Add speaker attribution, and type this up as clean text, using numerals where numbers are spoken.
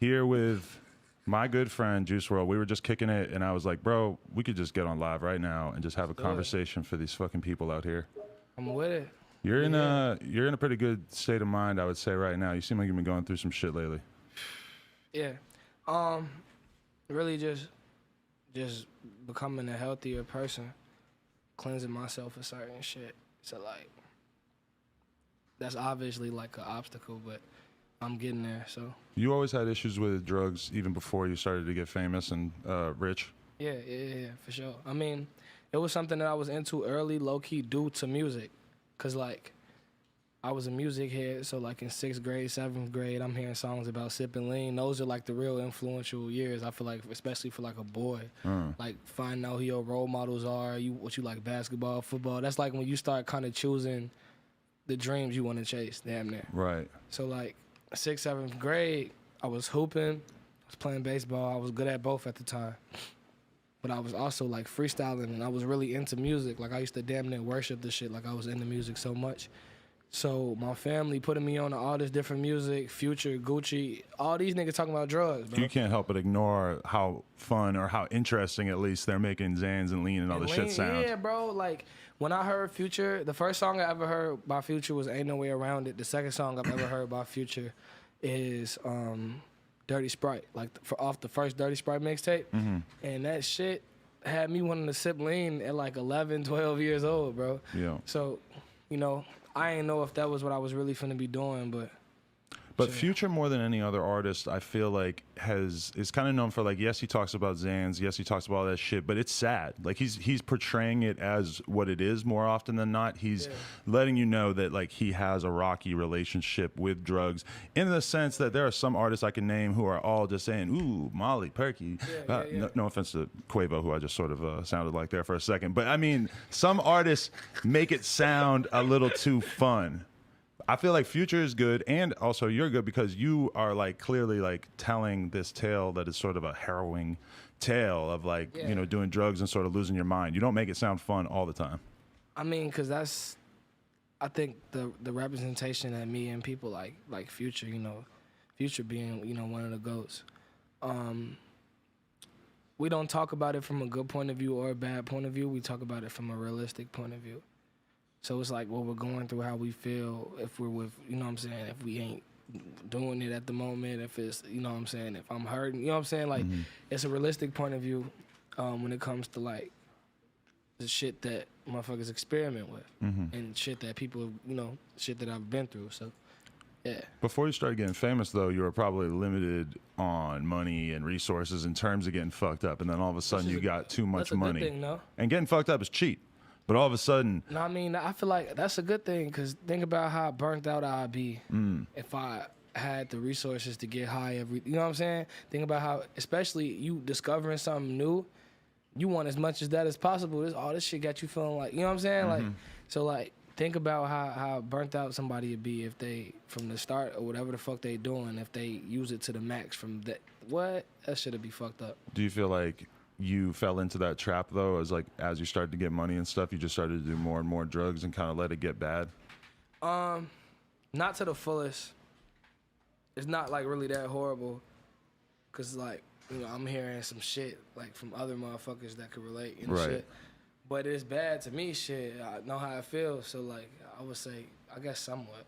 Speaker 1: here with my good friend Juice WRLD. We were just kicking it, and I was like, bro, we could just get on live right now and just have a conversation for these fucking people out here.
Speaker 2: I'm with it.
Speaker 1: You're in a pretty good state of mind, I would say, right now. You seem like you've been going through some shit lately.
Speaker 2: Yeah. Really just becoming a healthier person, cleansing myself of certain shit. So like, that's obviously like an obstacle, but I'm getting there. So
Speaker 1: you always had issues with drugs even before you started to get famous and rich?
Speaker 2: Yeah, for sure. I mean, it was something that I was into early, low-key, due to music. Because, like, I was a music head, so, like, in 6th grade, 7th grade, I'm hearing songs about sipping lean. Those are, like, the real influential years, I feel like, especially for, like, a boy. Like, finding out who your role models are, what you like, basketball, football. That's, like, when you start kind of choosing the dreams you want to chase, damn near.
Speaker 1: Right.
Speaker 2: So, like, 6th, 7th grade, I was hooping, I was playing baseball. I was good at both at the time. But I was also, like, freestyling, and I was really into music. Like, I used to damn near worship this shit. Like, I was into music so much. So my family putting me on to all this different music, Future, Gucci, all these niggas talking about drugs, bro.
Speaker 1: You can't help but ignore how fun or how interesting, at least, they're making Xans and Lean and all this shit sound.
Speaker 2: Yeah, bro. Like, when I heard Future, the first song I ever heard by Future was Ain't No Way Around It. The second song I've ever heard by Future is Dirty Sprite, like off the first Dirty Sprite mixtape. And that shit had me wanting to sip lean at like 11, 12 years old, bro.
Speaker 1: Yeah.
Speaker 2: So, you know, I didn't know if that was what I was really finna be doing, but
Speaker 1: Future, more than any other artist, I feel like is kind of known for, like, yes, he talks about Xans, yes, he talks about all that shit, but it's sad. Like, he's portraying it as what it is more often than not. He's letting you know that, like, he has a rocky relationship with drugs, in the sense that there are some artists I can name who are all just saying, ooh, Molly, Perky. No offense to Quavo, who I just sort of sounded like there for a second. But, I mean, some artists make it sound a little too fun. I feel like Future is good, and also you're good because you are, like, clearly, like, telling this tale that is sort of a harrowing tale of, like, you know, doing drugs and sort of losing your mind. You don't make it sound fun all the time. I
Speaker 2: mean, because that's, I think, the representation that me and people like Future, you know, Future being, you know, one of the GOATs. We don't talk about it from a good point of view or a bad point of view. We talk about it from a realistic point of view. So it's like what we're going through, how we feel, if we're with, you know what I'm saying, if we ain't doing it at the moment, if it's, you know what I'm saying, if I'm hurting, you know what I'm saying? Like, it's a realistic point of view when it comes to, like, the shit that motherfuckers experiment with and shit that people, you know, shit that I've been through, so, yeah.
Speaker 1: Before you started getting famous, though, you were probably limited on money and resources in terms of getting fucked up, and then all of a sudden you got too much money.
Speaker 2: That's a good thing, though.
Speaker 1: And getting fucked up is cheap. But all of a sudden...
Speaker 2: No, I mean, I feel like that's a good thing, because think about how burnt out I'd be if I had the resources to get high every... You know what I'm saying? Think about how, especially you discovering something new, you want as much as that as possible. All this shit got you feeling like... You know what I'm saying? Like, so, like, think about how burnt out somebody would be if they, from the start or whatever the fuck they doing, if they use it to the max from that... What? That shit'd be fucked up.
Speaker 1: Do you feel like... you fell into that trap, though, as you started to get money and stuff, you just started to do more and more drugs and kind of let it get bad?
Speaker 2: Not to the fullest. It's not, like, really that horrible, because, like, you know, I'm hearing some shit, like, from other motherfuckers that could relate and shit. But it's bad to me, shit. I know how it feels, so, like, I would say, I guess somewhat.